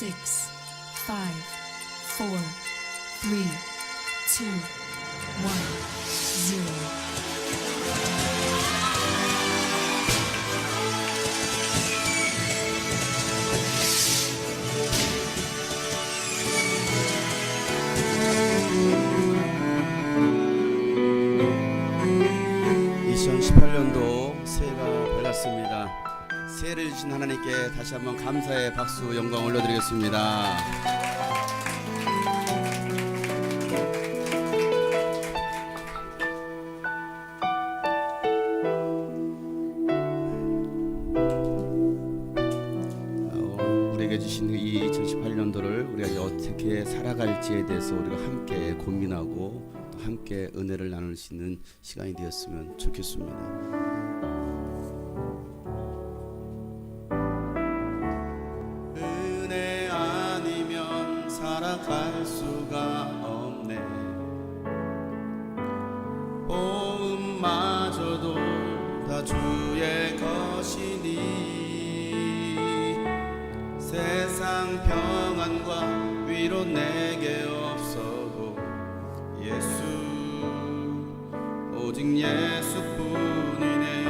6, 5, 4, 3, 2, 1, 0. 새해가 밝았습니다. 새해를 주신 하나님께 다시 한번 감사의 박수 영광 올려드리겠습니다. 우리에게 주신 2018년도를 우리가 어떻게 살아갈지에 대해서 우리가 함께 고민하고 또 함께 은혜를 나눌 수 있는 시간이 되었으면 좋겠습니다. 살아갈 수가 없네. 보음마저도 다 주의 것이니 세상 평안과 위로 내게 없어도 예수 오직 예수뿐이네.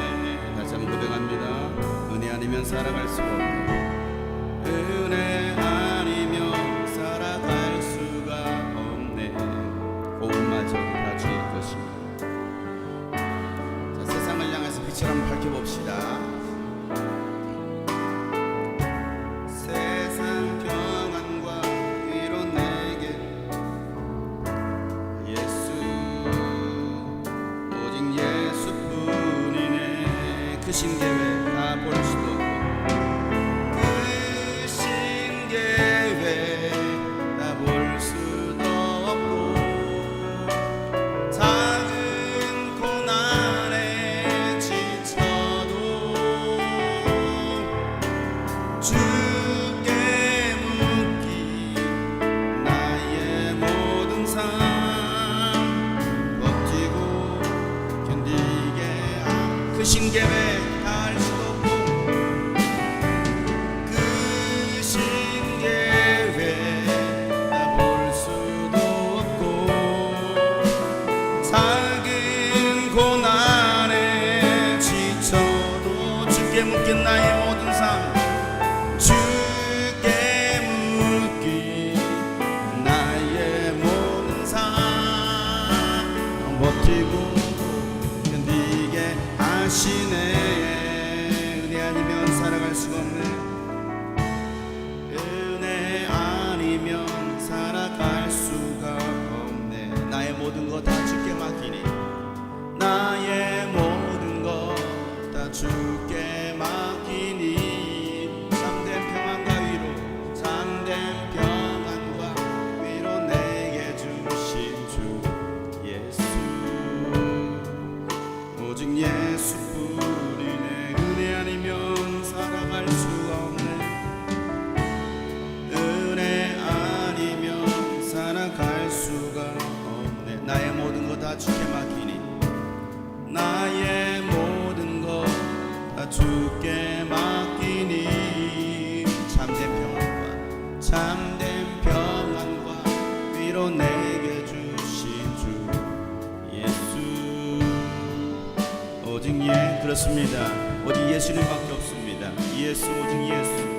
다시 한번 고백합니다. 은혜 아니면 살아갈 수가 없네. 은혜 아니면 살아갈 수가 없네. 복음마저 다 주의 것입니다. 자, 세상을 향해서 빛을 한번 밝혀봅시다. 세상 평안과 위로 내게 예수 오직 예수뿐이네. 그 신계획 다 볼 수도 그 신계획 다 알 수도 없고 그 신계획 다 볼 수도 없고 작은 고난에 지쳐도 주께 묶인 나의 모든 삶 주께 묶인 나의 모든 삶 버티고 하시네. 은혜 아니면 살아갈 수가 없네. 은혜 아니면 살아갈 수가 없네. 나의 모든 것 다 주께 맡기니 나의 모든 것 다 주께 맡기니 참된 평안과 위로 참된 평안과 위로 내게 주신 주 예수 오직 예수뿐이네. 은혜 아니면 살아갈 수가 없네. 은혜 아니면 살아갈 수가 없네. 나의 모든 것 다 주께 맡기니 나의 모든 것 다 주께 맡기니 참된 평안과 위로 내게 주신 주 예수 오직 그렇습니다. 오직 예수님밖에 없습니다. 예수 오직 예수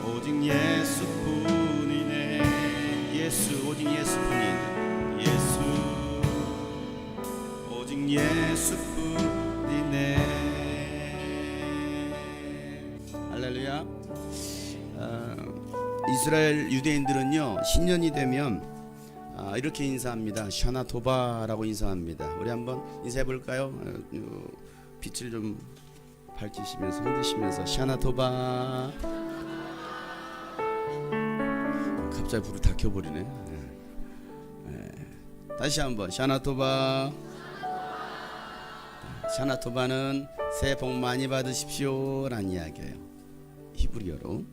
오직 예수뿐이네. 예수 오직 예수뿐이네. 예수 오직 예수뿐이네. 할렐루야. 이스라엘 유대인들은요 신년이 되면 이렇게 인사합니다. 샤나토바라고 인사합니다. 우리 한번 인사해 볼까요? 빛을 좀 밝히시면서 흔드시면서 샤나토바. 갑자기 불을 다 켜버리네. 다시 한번 샤나토바. 샤나토바는 새해 복 많이 받으십시오 라는 이야기예요. 히브리어로.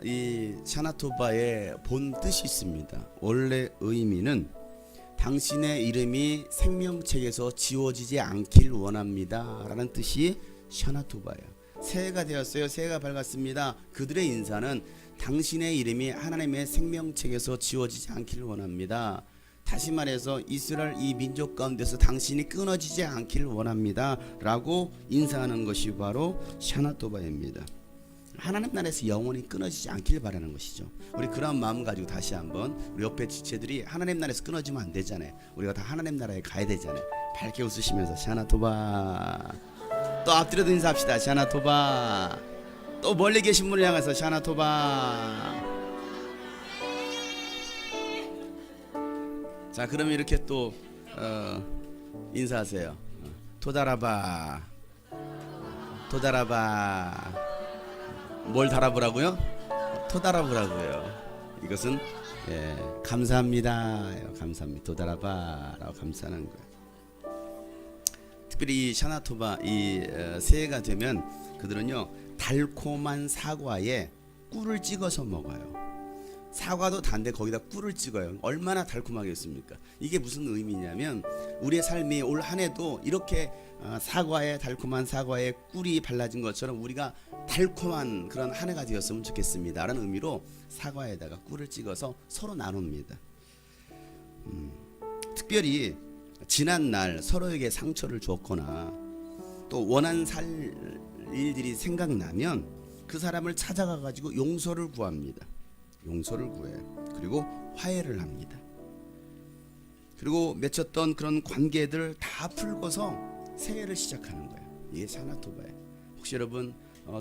이 샤나토바의 본 뜻이 있습니다. 원래 의미는 당신의 이름이 생명책에서 지워지지 않길 원합니다 라는 뜻이 샤나토바예요. 새해가 되었어요. 새해가 밝았습니다. 그들의 인사는 당신의 이름이 하나님의 생명책에서 지워지지 않기를 원합니다. 다시 말해서 이스라엘 이 민족 가운데서 당신이 끊어지지 않기를 원합니다 라고 인사하는 것이 바로 샤나토바입니다. 하나님 나라에서 영원히 끊어지지 않기를 바라는 것이죠. 우리 그런 마음 가지고 다시 한번 우리 옆에 지체들이 하나님 나라에서 끊어지면 안 되잖아요. 우리가 다 하나님 나라에 가야 되잖아요. 밝게 웃으시면서 샤나토바. 또 앞뒤로도 인사합시다. 샤나토바. 또 멀리 계신 분을 향해서 샤나토바. 자, 그러면 이렇게 또 인사하세요. 토다라바. 토다라바. 뭘 달아보라고요? 토달아보라고요. 이것은 감사합니다. 감사합니다. 토달아봐라고 감사하는 거예요. 특별히 이 샤나토바 이 새해가 되면 그들은요 달콤한 사과에 꿀을 찍어서 먹어요. 사과도 단데 거기다 꿀을 찍어요. 얼마나 달콤하겠습니까? 이게 무슨 의미냐면 우리의 삶이 올 한 해도 이렇게 사과에 달콤한 사과에 꿀이 발라진 것처럼 우리가 달콤한 그런 한 해가 되었으면 좋겠습니다 라는 의미로 사과에다가 꿀을 찍어서 서로 나눕니다. 특별히 지난 날 서로에게 상처를 줬거나 또 원한 살 일들이 생각나면 그 사람을 찾아가 가지고 용서를 구합니다. 용서를 구해요. 그리고 화해를 합니다. 그리고 맺혔던 그런 관계들 다 풀고서 새해를 시작하는 거예요. 이게 샤나토바예요. 혹시 여러분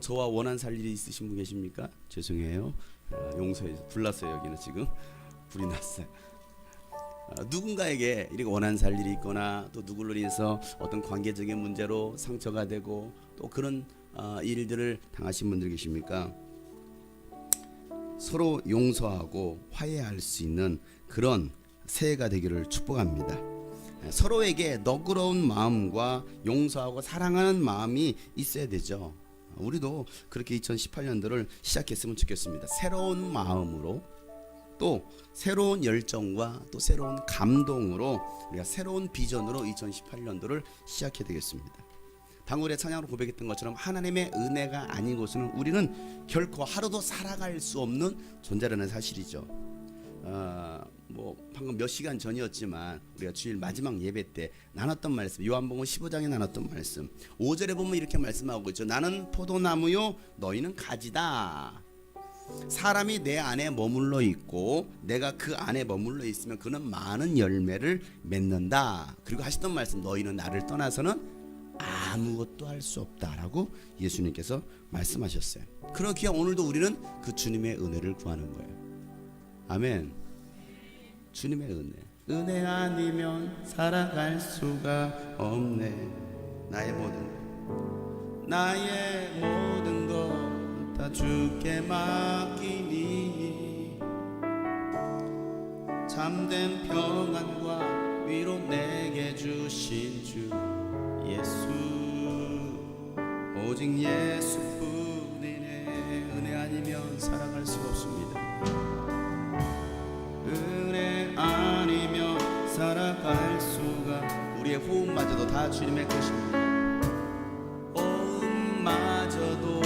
저와 원한 살 일이 있으신 분 계십니까? 죄송해요. 용서해 불났어요. 여기는 지금 불이 났어요. 누군가에게 이렇게 원한 살 일이 있거나 또 누구를 인해서 어떤 관계적인 문제로 상처가 되고 또 그런 일들을 당하신 분들 계십니까? 서로 용서하고 화해할 수 있는 그런 새해가 되기를 축복합니다. 서로에게 너그러운 마음과 용서하고 사랑하는 마음이 있어야 되죠. 우리도 그렇게 2018년도를 시작했으면 좋겠습니다. 새로운 마음으로 또 새로운 열정과 또 새로운 감동으로 우리가 새로운 비전으로 2018년도를 시작해야 되겠습니다. 방금 우리가 찬양으로 고백했던 것처럼 하나님의 은혜가 아닌 곳은 우리는 결코 하루도 살아갈 수 없는 존재라는 사실이죠. 뭐 방금 몇 시간 전이었지만 우리가 주일 마지막 예배 때 나눴던 말씀, 요한복음 15장에 나눴던 말씀 5절에 보면 이렇게 말씀하고 있죠. 나는 포도나무요 너희는 가지다. 사람이 내 안에 머물러 있고 내가 그 안에 머물러 있으면 그는 많은 열매를 맺는다. 그리고 하시던 말씀 너희는 나를 떠나서는 아무것도 할 수 없다라고 예수님께서 말씀하셨어요. 그렇기에 오늘도 우리는 그 주님의 은혜를 구하는 거예요. 아멘. 주님의 은혜 아니면 살아갈 수가 없네. 나의 모든 것 다 주께 맡기니 참된 평안과 위로 내게 주신 주 예수 오직 예수뿐이네. 은혜 아니면 살아갈 수가 없습니다. 은혜 아니면 살아갈 수가 우리의 호흡마저도 다 주님의 것입니다. 호흡마저도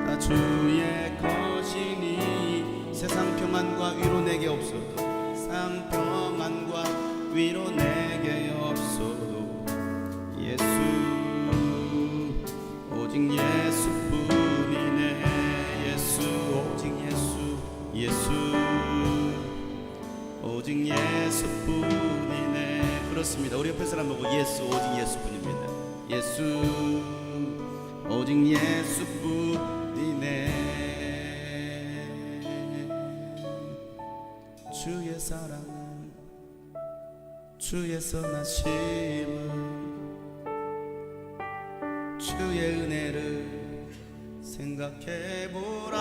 다 주의 것이니 세상 평안과 위로 내게 없어도 세상 평안과 위로 내게 없어도 예수 오직 예수뿐이네. 예수 오직 예수 오직 예수뿐이네. 그렇습니다. 우리 옆에 사람 보고 예수 오직 예수뿐입니다. 예수 오직 예수뿐이네. 주의 사랑은 주의 선하심은 주의 은혜를 생각해보라.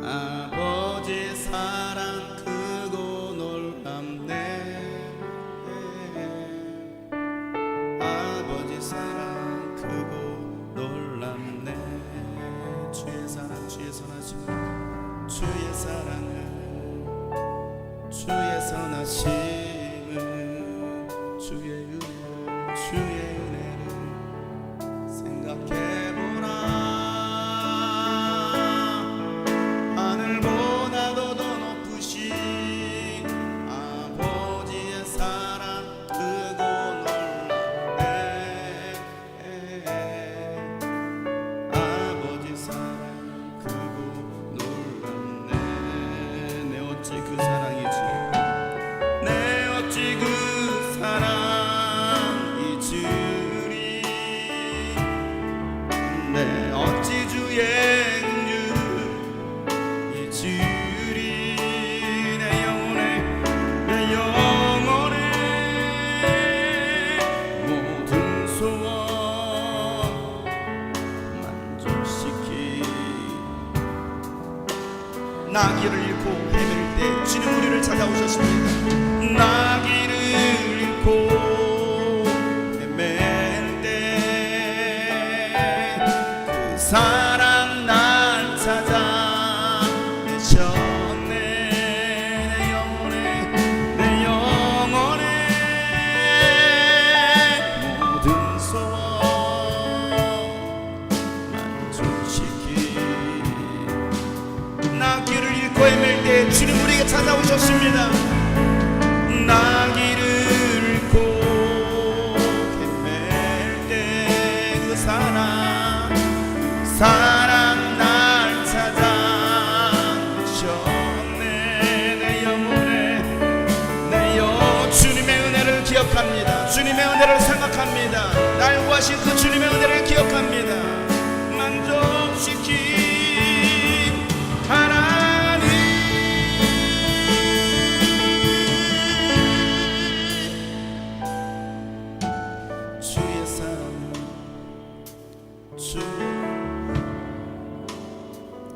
아버지 사랑 크고 놀랍네. 아버지 사랑 크고 놀랍네. 주의 사랑 주의 선하심 주의 사랑은 주의 선하심은 주의 은혜를 생각해보라. 하늘보다도 더 높으신 아버지의 사랑 크고 놀랍네. 아버지 사랑 크고 놀랍네. 내 어찌 그 사랑이지, 내 어찌 그 사랑 잊으리. 내 어찌 주의 긍휼 잊으리. 내 영혼의 모든 소원 만족시키. 나 길을 잃고 헤맬 때 주님 우리를 찾아오셨습니다. 나 길을 잃고 헤맬 때 그 사랑 날 찾아 내셨네. 내 영혼의 모든 소원 만족시키. 나 길을 잃고 헤맬 때 주님 우리에게 찾아오셨습니다. 나 길을 잃고 헤맬 때 그 사랑 날 찾아 오셨네. 내 주님의 은혜를 기억합니다. 주님의 은혜를 생각합니다. 날 구하신 그 주님의 은혜를 기억합니다. 만족시킨 하나님, 주의 사랑,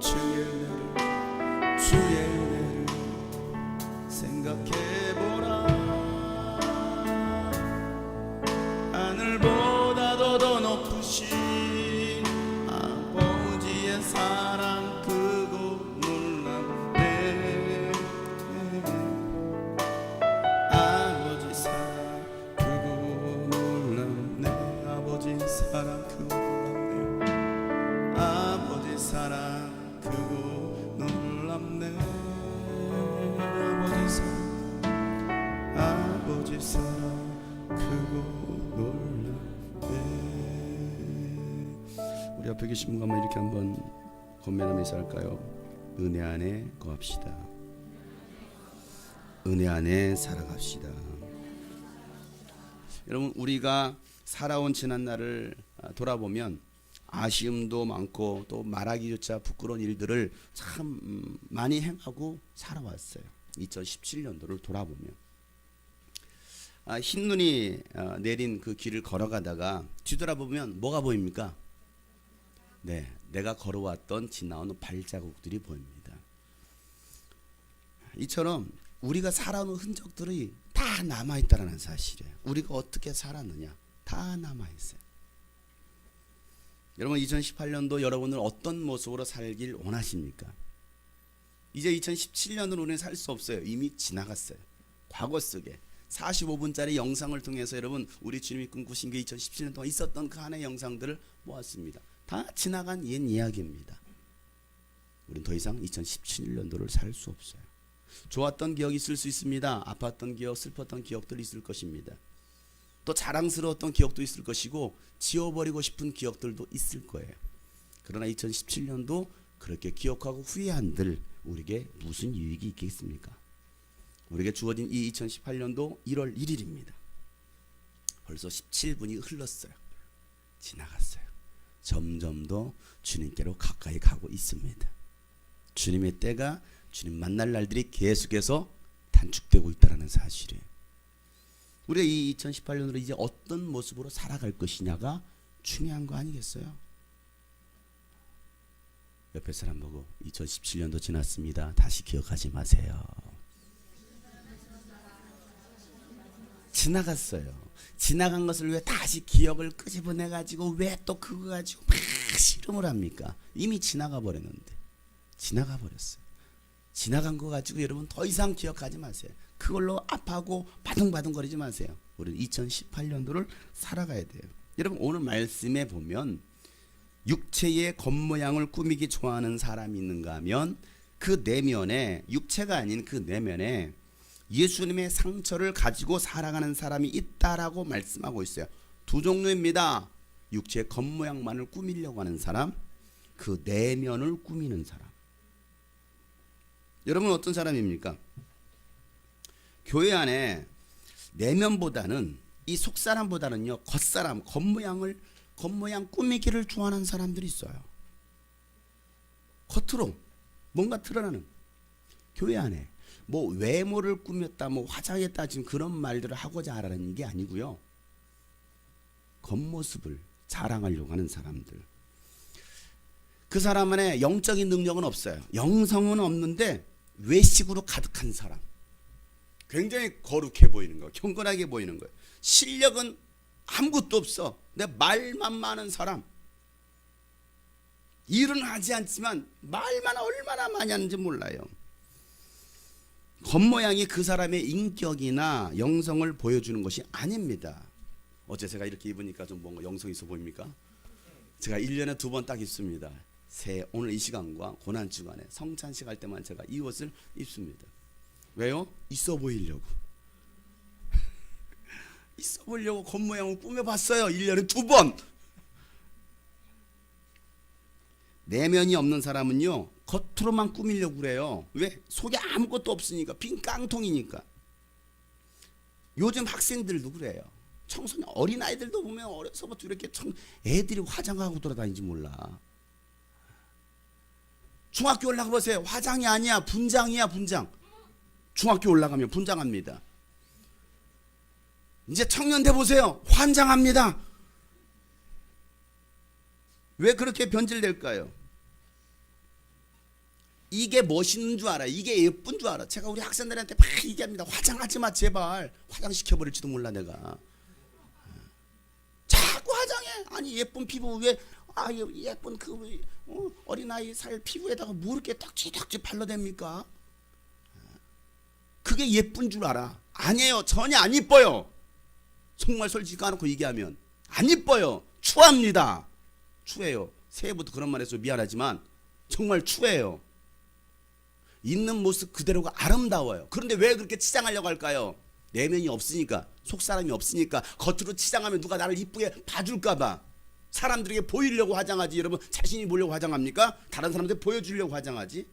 주의 은혜를 생각해보라. 하늘보다도 더 높으신 아버지의 사랑 크고 놀랍네. 아버지 사랑 크고 놀랍네. 아버지 사랑 크고 놀랍네. 아버지 사랑 크고 놀랍네. 아버지 사랑 크고 놀랍네. 우리 앞에 계신 분과 한번 이렇게 한번 권면하며 인사할까요? 은혜 안에 거합시다. 은혜 안에 살아갑시다. 여러분, 우리가 살아온 지난 날을 돌아보면 아쉬움도 많고 또 말하기조차 부끄러운 일들을 참 많이 행하고 살아왔어요. 2017년도를 돌아보면 흰눈이 내린 그 길을 걸어가다가 뒤돌아보면 뭐가 보입니까? 네, 내가 걸어왔던 지나오는 발자국들이 보입니다. 이처럼 우리가 살아온 흔적들이 다 남아있다는 사실이에요. 우리가 어떻게 살았느냐 다 남아있어요. 여러분, 2018년도 여러분은 어떤 모습으로 살길 원하십니까? 이제 2017년으로 우리는 살 수 없어요. 이미 지나갔어요. 과거 속에 45분짜리 영상을 통해서 여러분, 우리 주님이 꿈꾸신 게 2017년 동안 있었던 그 한 해의 영상들을 모았습니다. 다 지나간 옛 이야기입니다. 우리는 더 이상 2017년도를 살 수 없어요. 좋았던 기억이 있을 수 있습니다. 아팠던 기억, 슬펐던 기억들이 있을 것입니다. 또 자랑스러웠던 기억도 있을 것이고 지워버리고 싶은 기억들도 있을 거예요. 그러나 2017년도 그렇게 기억하고 후회한들 우리에게 무슨 유익이 있겠습니까? 우리에게 주어진 이 2018년도 1월 1일입니다. 벌써 17분이 흘렀어요. 지나갔어요. 점점 더 주님께로 가까이 가고 있습니다. 주님의 때가, 주님 만날 날들이 계속해서 단축되고 있다는 사실이에요. 우리가 이 2018년으로 이제 어떤 모습으로 살아갈 것이냐가 중요한 거 아니겠어요? 옆에 사람 보고 2017년도 지났습니다. 다시 기억하지 마세요. 지나갔어요. 지나간 것을 왜 다시 기억을 끄집어내 가지고 왜 또 그거 가지고 막 씨름을 합니까? 이미 지나가 버렸는데. 지나가 버렸어요. 지나간 거 가지고 여러분 더 이상 기억하지 마세요. 그걸로 아파하고 바둥바둥거리지 마세요. 우리는 2018년도를 살아가야 돼요. 여러분 오늘 말씀에 보면 육체의 겉모양을 꾸미기 좋아하는 사람이 있는가 하면 그 내면에, 육체가 아닌 그 내면에 예수님의 상처를 가지고 살아가는 사람이 있다라고 말씀하고 있어요. 두 종류입니다. 육체의 겉모양만을 꾸미려고 하는 사람, 그 내면을 꾸미는 사람. 여러분 어떤 사람입니까? 교회 안에 내면보다는, 이 속사람보다는요, 겉사람, 겉모양 꾸미기를 좋아하는 사람들이 있어요. 겉으로 뭔가 드러나는, 교회 안에 뭐 외모를 꾸몄다, 뭐 화장했다, 지금 그런 말들을 하고자 하라는 게 아니고요. 겉모습을 자랑하려고 하는 사람들. 그 사람 안에 영적인 능력은 없어요. 영성은 없는데 외식으로 가득한 사람. 굉장히 거룩해 보이는 거예요. 경건하게 보이는 거예요. 실력은 아무것도 없어. 내 말만 많은 사람. 일은 하지 않지만 말만 얼마나 많이 하는지 몰라요. 겉모양이 그 사람의 인격이나 영성을 보여주는 것이 아닙니다. 어제 제가 이렇게 입으니까 좀 뭔가 영성 있어 보입니까? 제가 1년에 2번 딱 입습니다. 오늘 이 시간과 고난주간에 성찬식 할 때만 제가 이 옷을 입습니다. 왜요? 있어 보이려고. 있어 보이려고 겉모양을 꾸며봤어요. 1년에 2번. 내면이 없는 사람은요, 겉으로만 꾸미려고 그래요. 왜? 속에 아무것도 없으니까. 빈 깡통이니까. 요즘 학생들도 그래요. 청소년, 어린아이들도 보면 어려서부터 이렇게 애들이 화장하고 돌아다니지 몰라. 중학교 올라가 보세요. 화장이 아니야. 분장이야, 분장. 중학교 올라가면 분장합니다. 이제 청년대 보세요. 환장합니다. 왜 그렇게 변질될까요? 이게 멋있는 줄 알아. 이게 예쁜 줄 알아. 제가 우리 학생들한테 막 얘기합니다. 화장하지 마 제발. 화장시켜버릴지도 몰라 내가. 자꾸 화장해. 아니 예쁜 피부 왜 예쁜 그 어린아이 살 피부에다가 뭐 이렇게 탁지 발라댑니까? 그게 예쁜 줄 알아. 아니에요. 전혀 안 이뻐요. 정말 솔직히 까놓고 얘기하면 안 이뻐요. 추합니다. 추해요. 새해부터 그런 말 해서 미안하지만 정말 추해요. 있는 모습 그대로가 아름다워요. 그런데 왜 그렇게 치장하려고 할까요? 내면이 없으니까, 속사람이 없으니까. 겉으로 치장하면 누가 나를 이쁘게 봐줄까봐 사람들에게 보이려고 화장하지. 여러분 자신이 보려고 화장합니까? 다른 사람들 보여주려고 화장하지.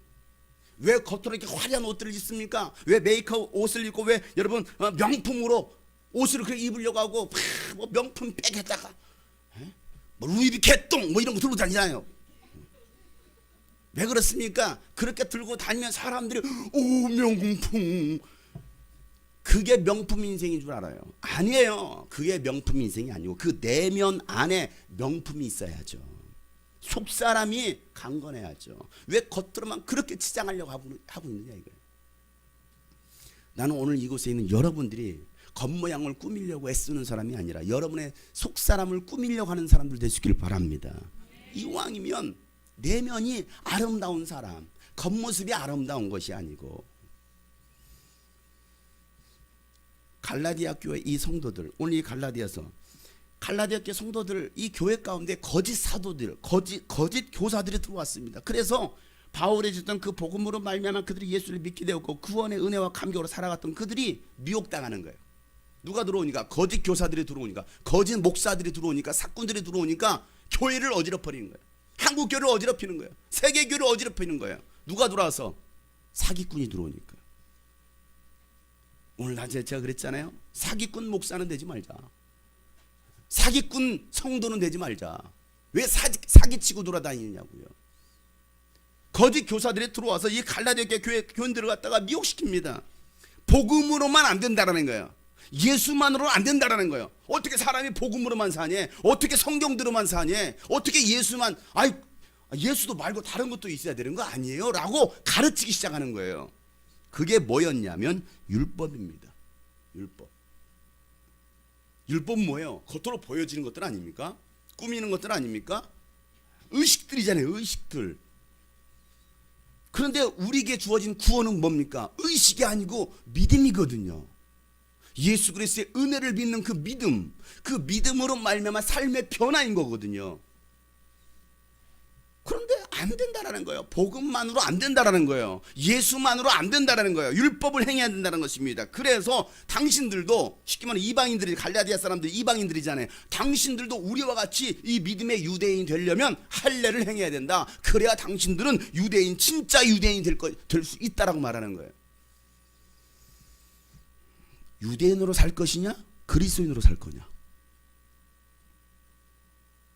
왜 겉으로 이렇게 화려한 옷들을 입습니까? 왜 메이크업 옷을 입고, 왜 여러분 명품으로 옷을 그렇게 입으려고 하고 뭐 명품 백에다가 뭐 루이비케똥 뭐 이런 거 들고 다니잖아요. 왜 그렇습니까? 그렇게 들고 다니면 사람들이 오 명품, 그게 명품 인생인 줄 알아요. 아니에요. 그게 명품 인생이 아니고 그 내면 안에 명품이 있어야죠. 속사람이 강건해야죠. 왜 겉으로만 그렇게 치장하려고 하고 있느냐 이거예요. 나는 오늘 이곳에 있는 여러분들이 겉모양을 꾸미려고 애쓰는 사람이 아니라 여러분의 속사람을 꾸미려고 하는 사람들 되시길 바랍니다. 이왕이면 내면이 아름다운 사람, 겉모습이 아름다운 것이 아니고. 갈라디아 교회 이 성도들, 오늘 이 갈라디아 교회 성도들, 이 교회 가운데 거짓 사도들, 거짓 교사들이 들어왔습니다. 그래서 바울이 줬던 그 복음으로 말미암아 그들이 예수를 믿게 되었고 구원의 은혜와 감격으로 살아갔던 그들이 미혹당하는 거예요. 누가 들어오니까? 거짓 교사들이 들어오니까, 거짓 목사들이 들어오니까, 사꾼들이 들어오니까 교회를 어지럽히는 거예요. 한국 교회를 어지럽히는 거예요. 세계 교회를 어지럽히는 거예요. 누가 들어와서? 사기꾼이 들어오니까. 오늘 낮에 제가 그랬잖아요. 사기꾼 목사는 되지 말자. 사기꾼 성도는 되지 말자. 왜 사기치고 돌아다니냐고요. 거짓 교사들이 들어와서 이 갈라디아 교회 교인들을 갖다가 미혹시킵니다. 복음으로만 안 된다라는 거예요. 예수만으로 안 된다라는 거예요. 어떻게 사람이 복음으로만 사니? 어떻게 성경대로만 사니? 어떻게 예수만, 예수도 말고 다른 것도 있어야 되는 거 아니에요? 라고 가르치기 시작하는 거예요. 그게 뭐였냐면 율법입니다. 율법 뭐예요? 겉으로 보여지는 것들 아닙니까? 꾸미는 것들 아닙니까? 의식들이잖아요. 의식들. 그런데 우리에게 주어진 구원은 뭡니까? 의식이 아니고 믿음이거든요. 예수 그리스도의 은혜를 믿는 그 믿음, 그 믿음으로 말미암아 삶의 변화인 거거든요. 그런데 안 된다라는 거예요. 복음만으로 안 된다라는 거예요. 예수만으로 안 된다라는 거예요. 율법을 행해야 된다는 것입니다. 그래서 당신들도, 쉽게 말하면 이방인들이, 갈라디아 사람들이 이방인들이잖아요. 당신들도 우리와 같이 이 믿음의 유대인이 되려면 할례를 행해야 된다. 그래야 당신들은 유대인, 진짜 유대인이 될 수 있다라고 말하는 거예요. 유대인으로 살 것이냐, 그리스도인으로 살 거냐?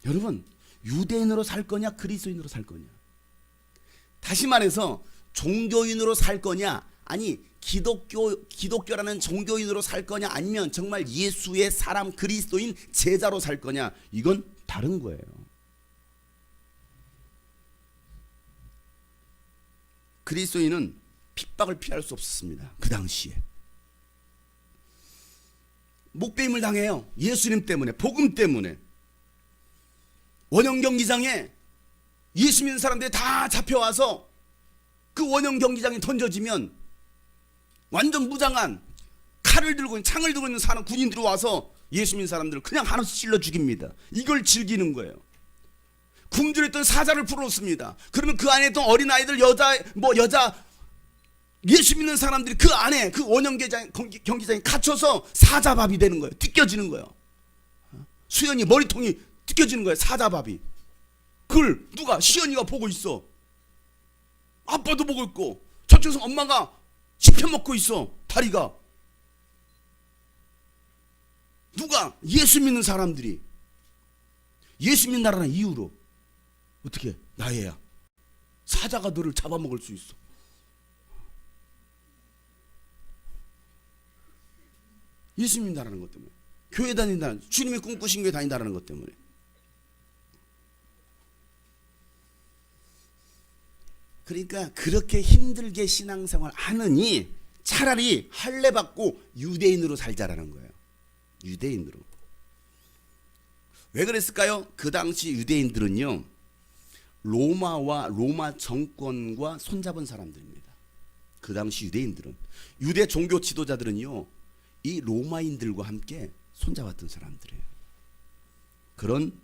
여러분, 유대인으로 살 거냐, 그리스도인으로 살 거냐? 다시 말해서 종교인으로 살 거냐, 아니 기독교라는 종교인으로 살 거냐, 아니면 정말 예수의 사람 그리스도인 제자로 살 거냐, 이건 다른 거예요. 그리스도인은 핍박을 피할 수 없었습니다. 그 당시에 목배임을 당해요. 예수님 때문에, 복음 때문에. 원형 경기장에 예수 믿는 사람들이 다 잡혀와서 그 원형 경기장에 던져지면 완전 무장한 칼을 들고 있는, 창을 들고 있는 사람, 군인들이 와서 예수 믿는 사람들을 그냥 하나씩 찔러 죽입니다. 이걸 즐기는 거예요. 굶주려 있던 사자를 풀어놓습니다. 그러면 그 안에 있던 어린아이들, 여자 예수 믿는 사람들이 그 안에, 그 원형 경기장에 갇혀서 사자밥이 되는 거예요. 뜯겨지는 거예요. 수연이 머리통이 뜯겨지는 거예요. 사자밥이. 그걸 누가, 시연이가 보고 있어. 아빠도 보고 있고, 저쪽에서 엄마가 씹혀먹고 있어. 다리가. 누가? 예수 믿는 사람들이. 예수 믿는다라는 이유로 어떻게? 야얘야, 사자가 너를 잡아먹을 수 있어. 예수 믿는다라는 것 때문에, 교회 다닌다는, 주님이 꿈꾸신 교회 다닌다라는 것 때문에. 그러니까 그렇게 힘들게 신앙생활 하느니 차라리 할례 받고 유대인으로 살자라는 거예요. 유대인으로. 왜 그랬을까요? 그 당시 유대인들은요, 로마 정권과 손잡은 사람들입니다. 그 당시 유대인들은, 유대 종교 지도자들은요, 이 로마인들과 함께 손잡았던 사람들이에요. 그런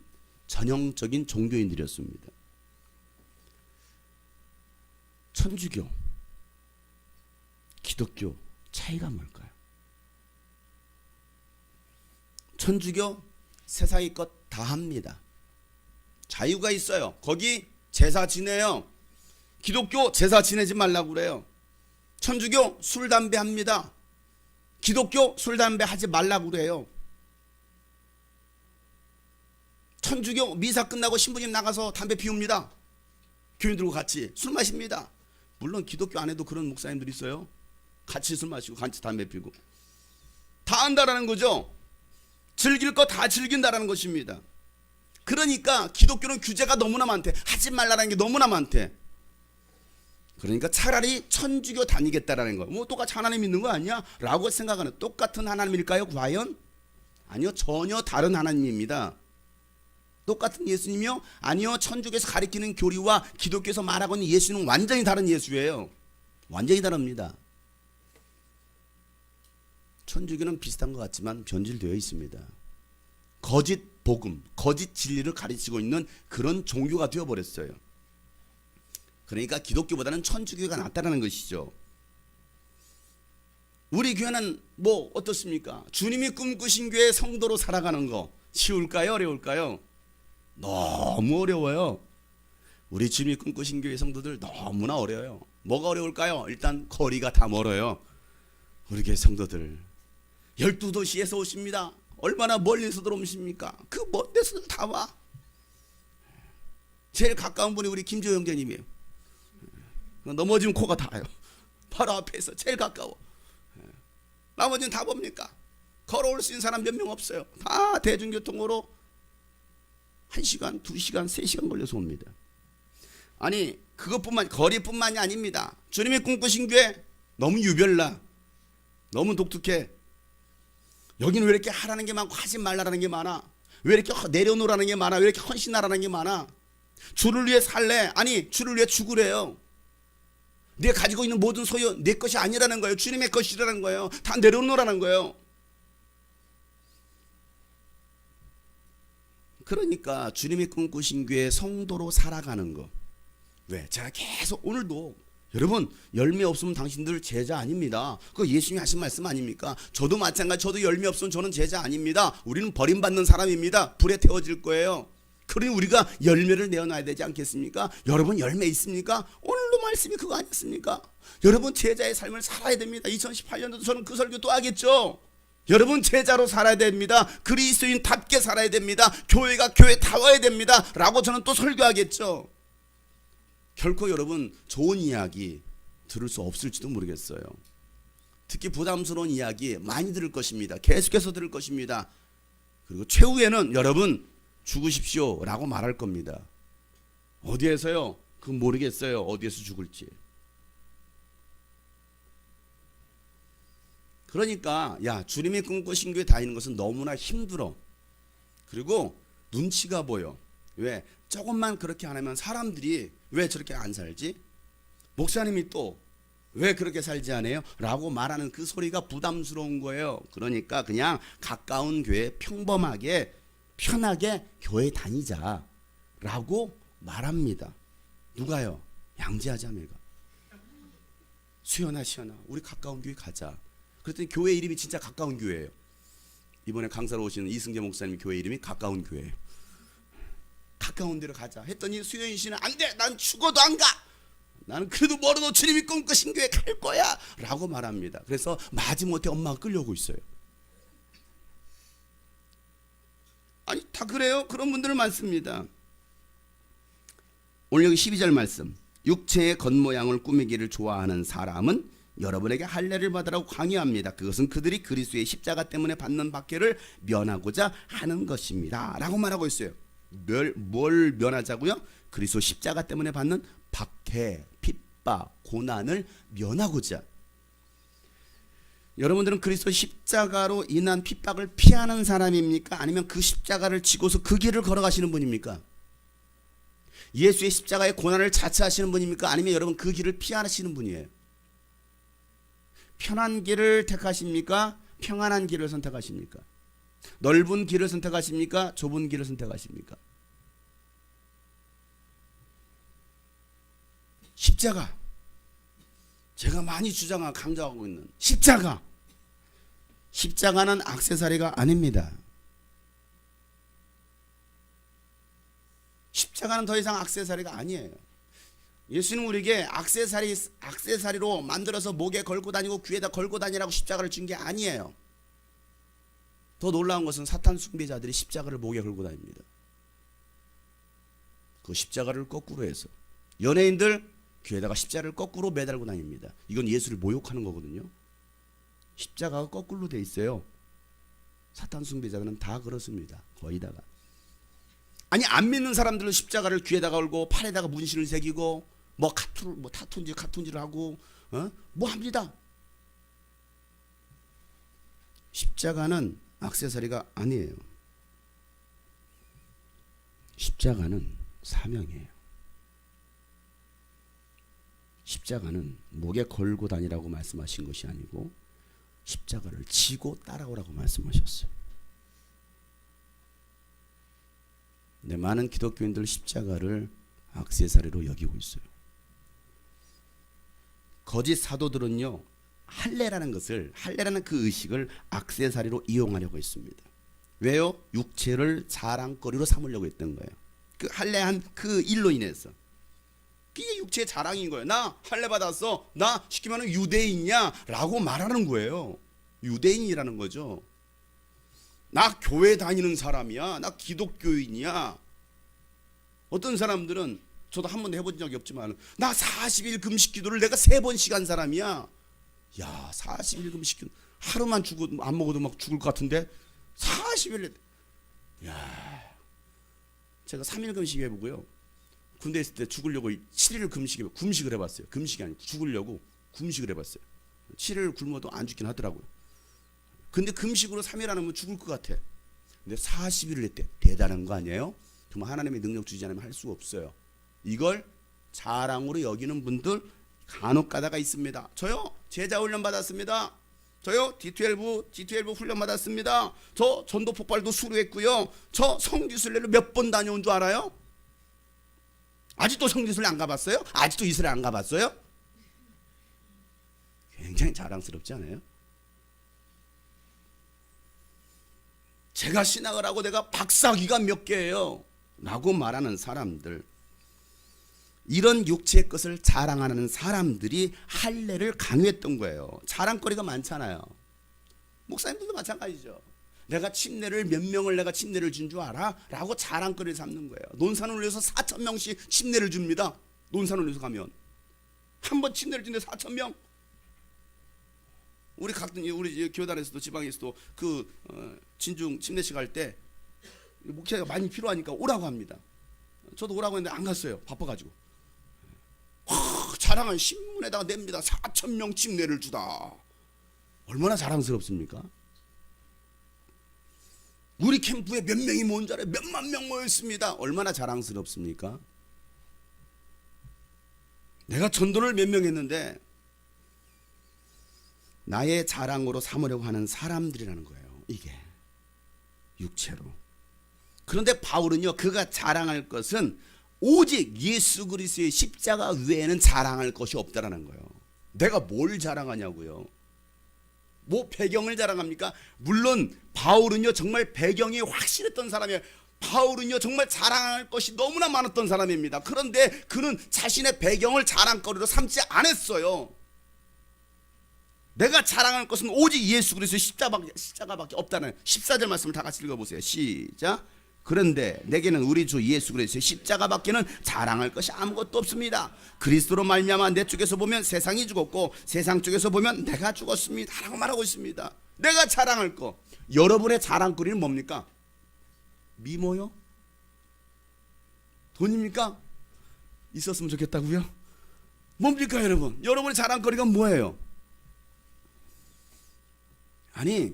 전형적인 종교인들이었습니다. 천주교, 기독교 차이가 뭘까요? 천주교 세상의 것 다 합니다. 자유가 있어요. 거기 제사 지내요. 기독교 제사 지내지 말라고 그래요. 천주교 술 담배 합니다. 기독교 술 담배 하지 말라고 그래요. 천주교 미사 끝나고 신부님 나가서 담배 피웁니다. 교인들과 같이 술 마십니다. 물론 기독교 안에도 그런 목사님들이 있어요. 같이 술 마시고 같이 담배 피고. 다 한다라는 거죠. 즐길 거 다 즐긴다라는 것입니다. 그러니까 기독교는 규제가 너무나 많대. 하지 말라는 게 너무나 많대. 그러니까 차라리 천주교 다니겠다라는 거. 뭐 똑같이 하나님 믿는 거 아니야? 라고 생각하는, 똑같은 하나님일까요? 과연? 아니요, 전혀 다른 하나님입니다. 똑같은 예수님이요? 아니요, 천주교에서 가리키는 교리와 기독교에서 말하고 있는 예수는 완전히 다른 예수예요. 완전히 다릅니다. 천주교는 비슷한 것 같지만 변질되어 있습니다. 거짓 복음, 거짓 진리를 가르치고 있는 그런 종교가 되어버렸어요. 그러니까 기독교보다는 천주교가 낫다는 것이죠. 우리 교회는 뭐 어떻습니까? 주님이 꿈꾸신 교회 성도로 살아가는 거 쉬울까요? 어려울까요? 너무 어려워요. 우리 주님이 꿈꾸신 교회 성도들 너무나 어려워요. 뭐가 어려울까요? 일단 거리가 다 멀어요. 우리 교회 성도들 12도시에서 오십니다. 얼마나 멀리서들 오십니까? 그 먼 데서들 다 와. 제일 가까운 분이 우리 김조 형제님이에요. 넘어지면 코가 닿아요. 바로 앞에서 제일 가까워. 나머지는 다 뭡니까? 걸어올 수 있는 사람 몇 명 없어요. 다 대중교통으로 1시간, 2시간, 3시간 걸려서 옵니다. 아니 그것뿐만, 거리뿐만이 아닙니다. 주님이 꿈꾸신 교회 너무 유별나, 너무 독특해. 여기는 왜 이렇게 하라는 게 많고 하지 말라는 게 많아? 왜 이렇게 내려놓으라는 게 많아? 왜 이렇게 헌신하라는 게 많아? 주를 위해 살래? 아니 주를 위해 죽으래요. 네가 가지고 있는 모든 소유 내 것이 아니라는 거예요. 주님의 것이라는 거예요. 다 내려놓으라는 거예요. 그러니까 주님이 꿈꾸신 교회 성도로 살아가는 거. 왜? 제가 계속 오늘도 여러분 열매 없으면 당신들 제자 아닙니다. 그거 예수님이 하신 말씀 아닙니까? 저도 마찬가지. 저도 열매 없으면 저는 제자 아닙니다. 우리는 버림받는 사람입니다. 불에 태워질 거예요. 그러니 우리가 열매를 내어놔야 되지 않겠습니까? 여러분 열매 있습니까? 오늘도 말씀이 그거 아니었습니까? 여러분 제자의 삶을 살아야 됩니다. 2018년도도 저는 그 설교 또 하겠죠. 여러분 제자로 살아야 됩니다. 그리스도인답게 살아야 됩니다. 교회가 교회다워야 됩니다 라고 저는 또 설교하겠죠. 결코 여러분 좋은 이야기 들을 수 없을지도 모르겠어요. 특히 부담스러운 이야기 많이 들을 것입니다. 계속해서 들을 것입니다. 그리고 최후에는 여러분 죽으십시오 라고 말할 겁니다. 어디에서요? 그건 모르겠어요. 어디에서 죽을지. 그러니까 야 주님이 꿈꾸신 교회 다니는 것은 너무나 힘들어. 그리고 눈치가 보여. 왜? 조금만 그렇게 안 하면 사람들이 왜 저렇게 안 살지? 목사님이 또 왜 그렇게 살지 않아요? 라고 말하는 그 소리가 부담스러운 거예요. 그러니까 그냥 가까운 교회 평범하게 편하게 교회 다니자 라고 말합니다. 누가요? 양지하 자매가. 수연아 우리 가까운 교회 가자. 그랬더니 교회 이름이 진짜 가까운 교회예요. 이번에 강사로 오시는 이승재 목사님 교회 이름이 가까운 교회예요. 가까운 데로 가자 했더니 수연이 씨는 안 돼, 난 죽어도 안 가. 나는 그래도 멀어도 주님이 꿈꾸신 교회 갈 거야 라고 말합니다. 그래서 마지못해 엄마가 끌려오고 있어요. 아니 다 그래요? 그런 분들 많습니다. 오늘 여기 12절 말씀. 육체의 겉모양을 꾸미기를 좋아하는 사람은 여러분에게 할례를 받으라고 강요합니다. 그것은 그들이 그리스도의 십자가 때문에 받는 박해를 면하고자 하는 것입니다 라고 말하고 있어요. 뭘 면하자고요? 그리스도 십자가 때문에 받는 박해, 핍박, 고난을 면하고자. 여러분들은 그리스도 십자가로 인한 핍박을 피하는 사람입니까? 아니면 그 십자가를 지고서 그 길을 걸어가시는 분입니까? 예수의 십자가의 고난을 자처하시는 분입니까? 아니면 여러분 그 길을 피하시는 분이에요? 편한 길을 택하십니까? 평안한 길을 선택하십니까? 넓은 길을 선택하십니까? 좁은 길을 선택하십니까? 십자가. 제가 많이 주장하고 강조하고 있는 십자가. 십자가는 액세서리가 아닙니다. 십자가는 더 이상 액세서리가 아니에요. 예수는 우리에게 액세서리로 만들어서 목에 걸고 다니고 귀에다 걸고 다니라고 십자가를 준 게 아니에요. 더 놀라운 것은 사탄 숭배자들이 십자가를 목에 걸고 다닙니다. 그 십자가를 거꾸로 해서 연예인들 귀에다가 십자가를 거꾸로 매달고 다닙니다. 이건 예수를 모욕하는 거거든요. 십자가가 거꾸로 돼 있어요. 사탄 숭배자들은 다 그렇습니다. 거의 다가. 아니 안 믿는 사람들은 십자가를 귀에다가 걸고 팔에다가 문신을 새기고 뭐 카툰질을 하고 뭐 합니다. 십자가는 액세서리가 아니에요. 십자가는 사명이에요. 십자가는 목에 걸고 다니라고 말씀하신 것이 아니고 십자가를 지고 따라오라고 말씀하셨어요. 근데 많은 기독교인들 십자가를 액세서리로 여기고 있어요. 거짓 사도들은요, 할례라는 그 의식을 액세서리로 이용하려고 했습니다. 왜요? 육체를 자랑거리로 삼으려고 했던 거예요. 그 할례한 그 일로 인해서. 그게 육체의 자랑인 거예요. 나 할례 받았어. 나 시키면 유대인이야 라고 말하는 거예요. 유대인이라는 거죠. 나 교회 다니는 사람이야. 나 기독교인이야. 어떤 사람들은 저도 한 번도 해본 적이 없지만 나 40일 금식 기도를 내가 3번씩 한 사람이야. 야 40일 금식 기도 하루만 안 먹어도 막 죽을 것 같은데 40일. 야 제가 3일 금식 해보고요. 군대 있을 때 죽으려고 7일 금식을 해봤어요. 금식이 아니고 죽으려고 금식을 해봤어요. 7일 굶어도 안 죽긴 하더라고요. 근데 금식으로 3일 안 하면 죽을 것 같아. 근데 40일을 했대. 대단한 거 아니에요? 정말 하나님의 능력 주지 않으면 할 수가 없어요. 이걸 자랑으로 여기는 분들 간혹 가다가 있습니다. 저요 제자 훈련 받았습니다. 저요 G12 훈련 받았습니다. 저 전도 폭발도 수료했고요. 저 성지순례를 몇 번 다녀온 줄 알아요? 아직도 성지순례 안 가봤어요? 아직도 이스라엘 안 가봤어요? 굉장히 자랑스럽지 않아요? 제가 신학을 하고 내가 박사학위가 몇 개예요 라고 말하는 사람들, 이런 육체의 것을 자랑하는 사람들이 할례를 강요했던 거예요. 자랑거리가 많잖아요. 목사님들도 마찬가지죠. 내가 침례를 몇 명을 내가 침례를 준 줄 알아? 라고 자랑거리를 삼는 거예요. 논산을 위해서 4,000명씩 침례를 줍니다. 논산을 위해서 가면 한 번 침례를 주는데 4,000명. 우리 교단에서도 지방에서도 진중 침례식 할 때 목회가 많이 필요하니까 오라고 합니다. 저도 오라고 했는데 안 갔어요. 바빠가지고. 자랑한 신문에다가 냅니다. 4,000명 침례를 주다. 얼마나 자랑스럽습니까? 우리 캠프에 몇 명이 모인 줄 알아요? 몇만 명 모였습니다. 얼마나 자랑스럽습니까? 내가 전도를 몇 명 했는데 나의 자랑으로 삼으려고 하는 사람들이라는 거예요. 이게 육체로. 그런데 바울은요, 그가 자랑할 것은 오직 예수 그리스도의 십자가 외에는 자랑할 것이 없다라는 거예요. 내가 뭘 자랑하냐고요? 뭐 배경을 자랑합니까? 물론 바울은요 정말 배경이 확실했던 사람이에요. 바울은요 정말 자랑할 것이 너무나 많았던 사람입니다. 그런데 그는 자신의 배경을 자랑거리로 삼지 않았어요. 내가 자랑할 것은 오직 예수 그리스도의 십자가밖에 없다는 14절 말씀을 다 같이 읽어보세요. 시작. 그런데 내게는 우리 주 예수 그리스도의 십자가밖에는 자랑할 것이 아무것도 없습니다. 그리스도로 말미암아 내 쪽에서 보면 세상이 죽었고 세상 쪽에서 보면 내가 죽었습니다 라고 말하고 있습니다. 내가 자랑할 거, 여러분의 자랑거리는 뭡니까? 미모요? 돈입니까? 있었으면 좋겠다고요? 뭡니까 여러분? 여러분의 자랑거리가 뭐예요? 아니,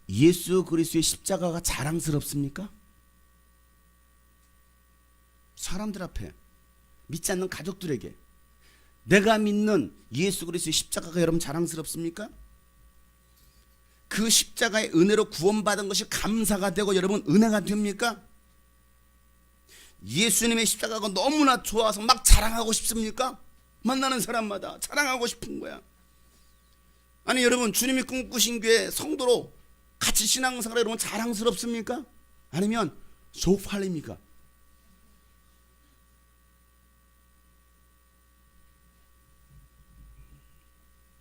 예수 그리스도의 십자가가 자랑스럽습니까? 사람들 앞에, 믿지 않는 가족들에게 내가 믿는 예수 그리스도의 십자가가 여러분 자랑스럽습니까? 그 십자가의 은혜로 구원받은 것이 감사가 되고 여러분 은혜가 됩니까? 예수님의 십자가가 너무나 좋아서 막 자랑하고 싶습니까? 만나는 사람마다 자랑하고 싶은 거야. 아니 여러분, 주님이 꿈꾸신 교회 성도로 같이 신앙생활 여러분 자랑스럽습니까? 아니면 쪽팔립니까?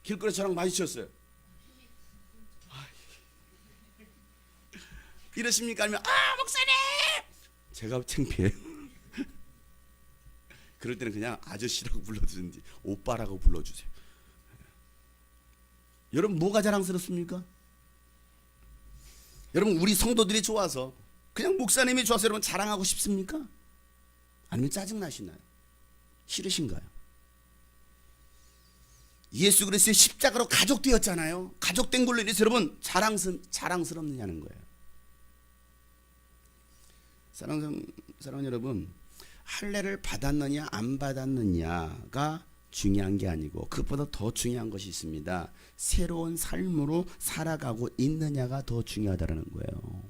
길거리 저랑 마주쳤어요. 이러십니까? 아니면 목사님! 제가 창피해요. 그럴 때는 그냥 아저씨라고 불러주든지 오빠라고 불러주세요. 여러분 뭐가 자랑스럽습니까? 여러분 우리 성도들이 좋아서, 그냥 목사님이 좋아서 여러분 자랑하고 싶습니까? 아니면 짜증나시나요? 싫으신가요? 예수 그리스도의 십자가로 가족되었잖아요. 가족된 걸로 인해서 여러분 자랑스럽느냐는 거예요. 사랑하는 여러분, 할례를 받았느냐 안 받았느냐가 중요한 게 아니고 그것보다 더 중요한 것이 있습니다. 새로운 삶으로 살아가고 있느냐가 더 중요하다는 거예요.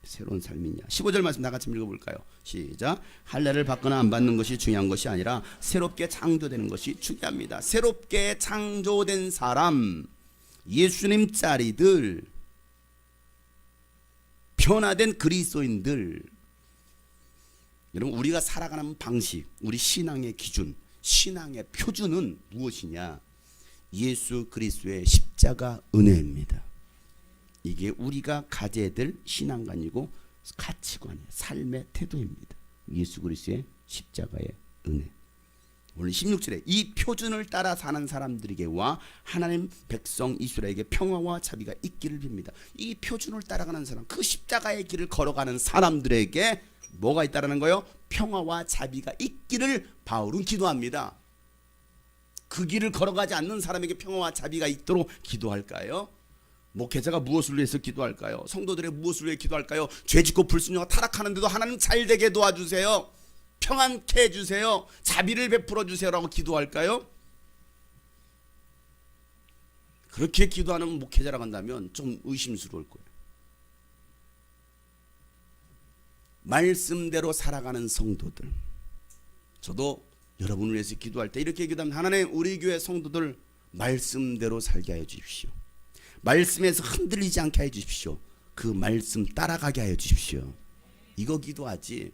새로운 삶이냐. 15절 말씀 다 같이 읽어볼까요? 시작. 할례를 받거나 안 받는 것이 중요한 것이 아니라 새롭게 창조되는 것이 중요합니다. 새롭게 창조된 사람, 예수님 짜리들, 변화된 그리스도인들. 여러분 우리가 살아가는 방식, 우리 신앙의 기준, 신앙의 표준은 무엇이냐? 예수 그리스도의 십자가 은혜입니다. 이게 우리가 가져야 될 신앙관이고 가치관이에요. 삶의 태도입니다. 예수 그리스도의 십자가의 은혜. 오늘 16절에 이 표준을 따라 사는 사람들에게와 하나님 백성 이스라엘에게 평화와 자비가 있기를 빕니다. 이 표준을 따라가는 사람, 그 십자가의 길을 걸어가는 사람들에게 뭐가 있다라는 거예요? 평화와 자비가 있기를 바울은 기도합니다. 그 길을 걸어가지 않는 사람에게 평화와 자비가 있도록 기도할까요? 목회자가 무엇을 위해서 기도할까요? 성도들의 무엇을 위해 기도할까요? 죄짓고 불순종하고 타락하는데도 하나님 잘되게 도와주세요. 평안케 해주세요. 자비를 베풀어 주세요라고 기도할까요? 그렇게 기도하는 목회자라고 한다면 좀 의심스러울 거예요. 말씀대로 살아가는 성도들, 저도 여러분을 위해서 기도할 때 이렇게 기도하면 하나님 우리 교회 성도들 말씀대로 살게 하여 주십시오. 말씀에서 흔들리지 않게 하여 주십시오. 그 말씀 따라가게 하여 주십시오. 이거 기도하지,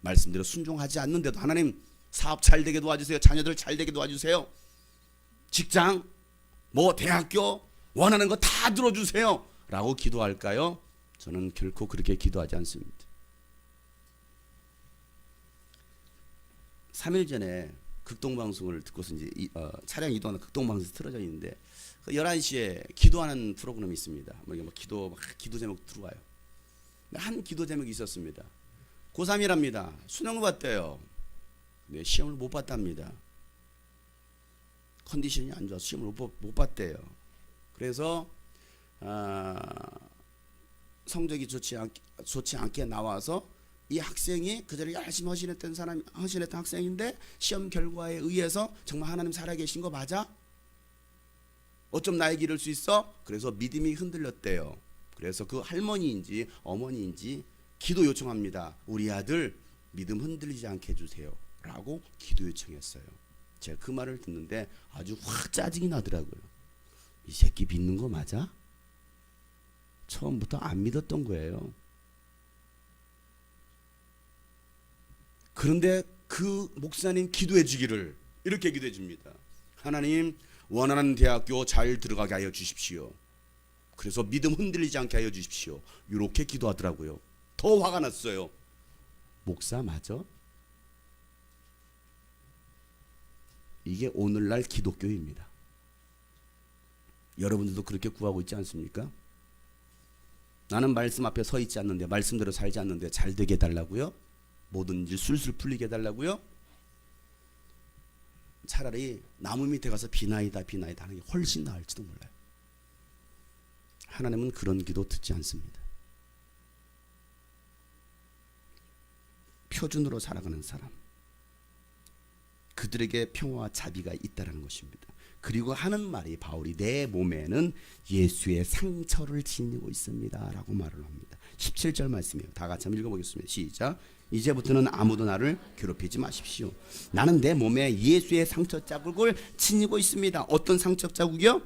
말씀대로 순종하지 않는데도 하나님 사업 잘 되게 도와주세요. 자녀들 잘 되게 도와주세요. 직장, 뭐 대학교 원하는 거 다 들어주세요 라고 기도할까요? 저는 결코 그렇게 기도하지 않습니다. 3일 전에 극동방송을 듣고서 이제 차량 이동하는 극동방송에서 틀어져 있는데 11시에 기도하는 프로그램이 있습니다. 기도 제목 들어와요. 한 기도 제목이 있었습니다. 고3이랍니다. 수능을 봤대요. 근데 시험을 못 봤답니다. 컨디션이 안 좋아서 시험을 못 봤대요. 그래서 성적이 좋지 않게 나와서 이 학생이 그대로 열심히 헌신했던 학생인데 시험 결과에 의해서 정말 하나님 살아계신 거 맞아? 어쩜 나에게 이럴 수 있어? 그래서 믿음이 흔들렸대요. 그래서 그 할머니인지 어머니인지 기도 요청합니다. 우리 아들 믿음 흔들리지 않게 해주세요 라고 기도 요청했어요. 제가 그 말을 듣는데 아주 확 짜증이 나더라고요. 이 새끼 믿는 거 맞아? 처음부터 안 믿었던 거예요. 그런데 그 목사님 기도해 주기를 이렇게 기도해 줍니다. 하나님 원하는 대학교 잘 들어가게 하여 주십시오. 그래서 믿음 흔들리지 않게 하여 주십시오. 이렇게 기도하더라고요. 더 화가 났어요. 목사 맞아? 이게 오늘날 기독교입니다. 여러분들도 그렇게 구하고 있지 않습니까? 나는 말씀 앞에 서 있지 않는데, 말씀대로 살지 않는데 잘 되게 해달라고요? 뭐든지 술술 풀리게 해달라고요? 차라리 나무 밑에 가서 비나이다 하는 게 훨씬 나을지도 몰라요. 하나님은 그런 기도 듣지 않습니다. 표준으로 살아가는 사람, 그들에게 평화와 자비가 있다는 것입니다. 그리고 하는 말이 바울이 내 몸에는 예수의 상처를 지니고 있습니다 라고 말을 합니다. 17절 말씀이에요. 다 같이 한번 읽어보겠습니다. 시작. 이제부터는 아무도 나를 괴롭히지 마십시오. 나는 내 몸에 예수의 상처 자국을 지니고 있습니다. 어떤 상처 자국이요?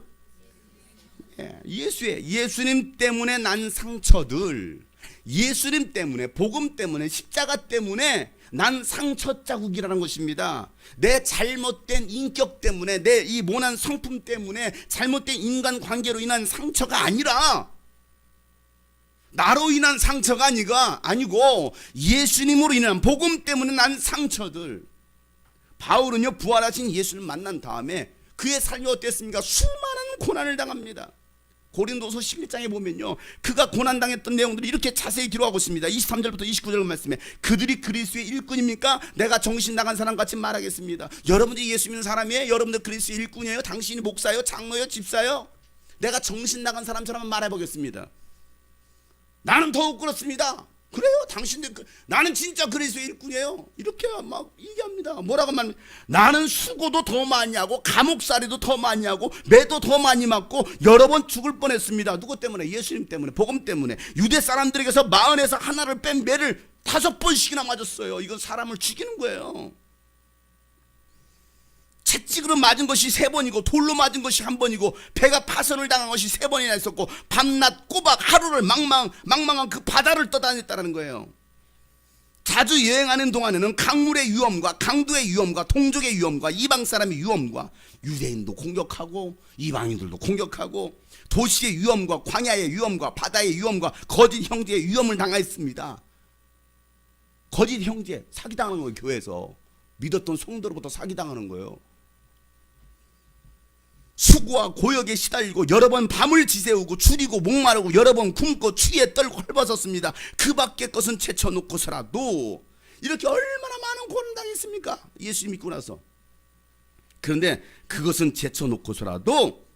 예수님 때문에 난 상처들, 예수님 때문에, 복음 때문에, 십자가 때문에 난 상처 자국이라는 것입니다. 내 잘못된 인격 때문에, 내 이 모난 성품 때문에, 잘못된 인간관계로 인한 상처가 아니라, 나로 인한 상처가 아니고 예수님으로 인한, 복음 때문에 난 상처들. 바울은요, 부활하신 예수를 만난 다음에 그의 삶이 어땠습니까? 수많은 고난을 당합니다. 고린도서 11장에 보면요, 그가 고난당했던 내용들을 이렇게 자세히 기록하고 있습니다. 23절부터 29절 말씀에 그들이 그리스도의 일꾼입니까? 내가 정신 나간 사람 같이 말하겠습니다. 여러분들이 예수 믿는 사람이에요? 여러분들 그리스도의 일꾼이에요? 당신이 목사요? 장로요? 집사요? 내가 정신 나간 사람처럼 말해보겠습니다. 나는 더욱 그렇습니다. 그래요? 당신들 나는 진짜 그리스도의 일꾼이에요. 이렇게 막 얘기합니다. 뭐라고 말하면 나는 수고도 더 많이 하고 감옥살이도 더 많이 하고 매도 더 많이 맞고 여러 번 죽을 뻔했습니다. 누구 때문에? 예수님 때문에, 복음 때문에. 유대 사람들에게서 마흔에서 하나를 뺀 매를 5번씩이나 맞았어요. 이건 사람을 죽이는 거예요. 채찍으로 맞은 것이 3번이고 돌로 맞은 것이 1번이고 배가 파선을 당한 것이 3번이나 있었고 밤낮 꼬박 하루를 망망한 그 바다를 떠다녔다는 거예요. 자주 여행하는 동안에는 강물의 위험과 강도의 위험과 동족의 위험과 이방 사람의 위험과 유대인도 공격하고 이방인들도 공격하고 도시의 위험과 광야의 위험과 바다의 위험과 거짓 형제의 위험을 당했습니다. 거짓 형제 사기당하는 거예요. 교회에서 믿었던 성도로부터 사기당하는 거예요. 수고와 고역에 시달리고 여러 번 밤을 지새우고 줄이고 목마르고 여러 번 굶고 추위에 떨고 헐벗었습니다. 그 밖의 것은 제쳐놓고서라도 이렇게 얼마나 많은 고난을 당했습니까? 예수 믿고 나서. 그런데 그것은 제쳐놓고서라도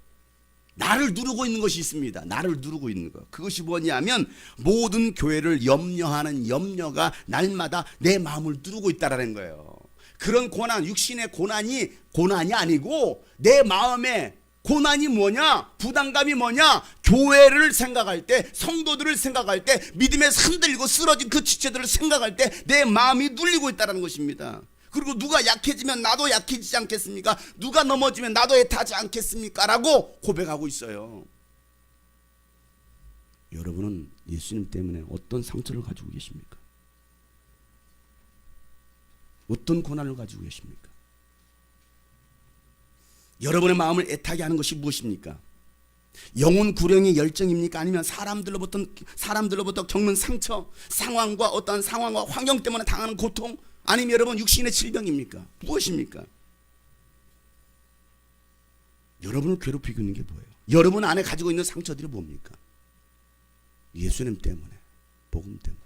나를 누르고 있는 것이 있습니다. 나를 누르고 있는 것. 그것이 뭐냐면 모든 교회를 염려하는 염려가 날마다 내 마음을 누르고 있다라는 거예요. 그런 고난, 육신의 고난이 아니고 내 마음에 고난이 뭐냐? 부담감이 뭐냐? 교회를 생각할 때, 성도들을 생각할 때, 믿음에서 흔들리고 쓰러진 그 지체들을 생각할 때 내 마음이 눌리고 있다는 것입니다. 그리고 누가 약해지면 나도 약해지지 않겠습니까? 누가 넘어지면 나도 애타지 않겠습니까? 라고 고백하고 있어요. 여러분은 예수님 때문에 어떤 상처를 가지고 계십니까? 어떤 고난을 가지고 계십니까? 여러분의 마음을 애타게 하는 것이 무엇입니까? 영혼 구령의 열정입니까? 아니면 사람들로부터 겪는 상처, 상황과 어떠한 상황과 환경 때문에 당하는 고통, 아니면 여러분 육신의 질병입니까? 무엇입니까? 여러분을 괴롭히고 있는 게 뭐예요? 여러분 안에 가지고 있는 상처들이 뭡니까? 예수님 때문에, 복음 때문에.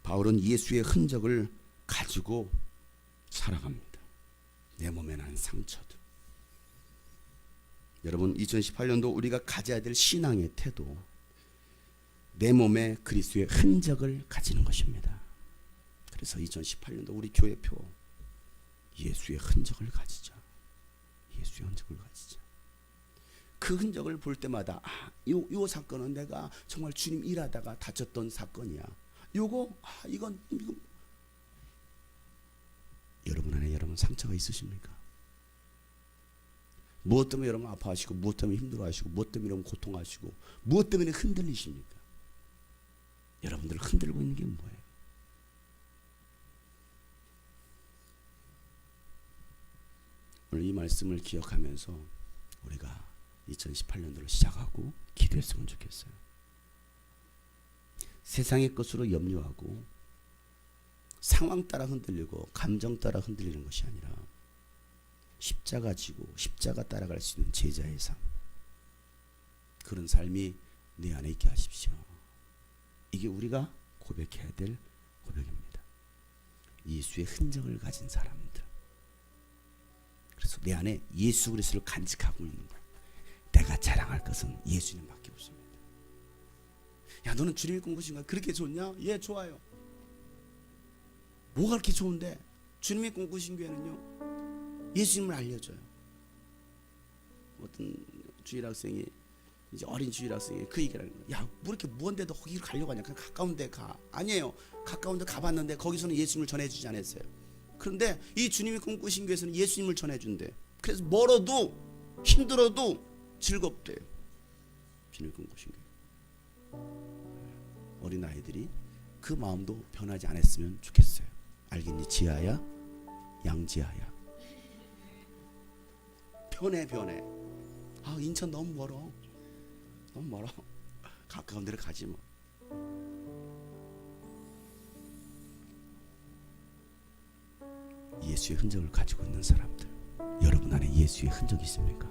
바울은 예수의 흔적을 가지고 살아갑니다. 내 몸에 난 상처들. 여러분 2018년도 우리가 가져야 될 신앙의 태도, 내 몸에 그리스도의 흔적을 가지는 것입니다. 그래서 2018년도 우리 교회표 예수의 흔적을 가지자. 예수의 흔적을 가지자. 그 흔적을 볼 때마다 요 사건은 내가 정말 주님 일하다가 다쳤던 사건이야. 이건 여러분 안에 여러분 상처가 있으십니까? 무엇 때문에 여러분 아파하시고, 무엇 때문에 힘들어하시고, 무엇 때문에 여러분 고통하시고, 무엇 때문에 흔들리십니까? 여러분들을 흔들고 있는 게 뭐예요? 오늘 이 말씀을 기억하면서 우리가 2018년도를 시작하고 기도했으면 좋겠어요. 세상의 것으로 염려하고 상황 따라 흔들리고 감정 따라 흔들리는 것이 아니라 십자가 지고 십자가 따라갈 수 있는 제자의 삶, 그런 삶이 내 안에 있게 하십시오. 이게 우리가 고백해야 될 고백입니다. 예수의 흔적을 가진 사람들. 그래서 내 안에 예수 그리스도를 간직하고 있는 거예요. 내가 자랑할 것은 예수님밖에 없습니다. 야, 너는 주님이 꾼 것인가? 그렇게 좋냐? 예, 좋아요. 뭐가 그렇게 좋은데? 주님이 꿈꾸신 교회는요, 예수님을 알려줘요. 어떤 주일학생이, 이제 어린 주일학생이 그 얘기를 하는 거예요. 야, 뭐 이렇게 먼데도 거기를 가려고 하냐? 그냥 가까운 데 가. 아니에요. 가까운 데 가봤는데 거기서는 예수님을 전해주지 않았어요. 그런데 이 주님이 꿈꾸신 교회에서는 예수님을 전해준대. 그래서 멀어도 힘들어도 즐겁대요. 주님이 꿈꾸신 교회. 어린아이들이 그 마음도 변하지 않았으면 좋겠어요. 알겠니? 지아야, 양지아야. 변해. 인천 너무 멀어. 가까운 데를 가지 뭐. 예수의 흔적을 가지고 있는 사람들, 여러분 안에 예수의 흔적이 있습니까?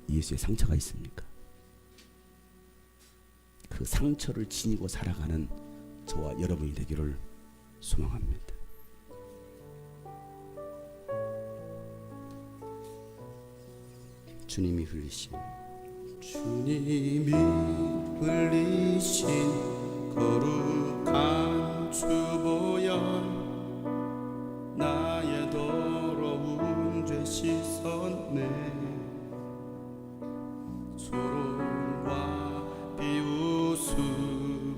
예수의 상처가 있습니까? 그 상처를 지니고 살아가는 저와 여러분이 되기를 소망합니다. 주님이 흘리신 거룩한 주보혈, 나의 더러운 죄 씻었네. 조롱과 비웃음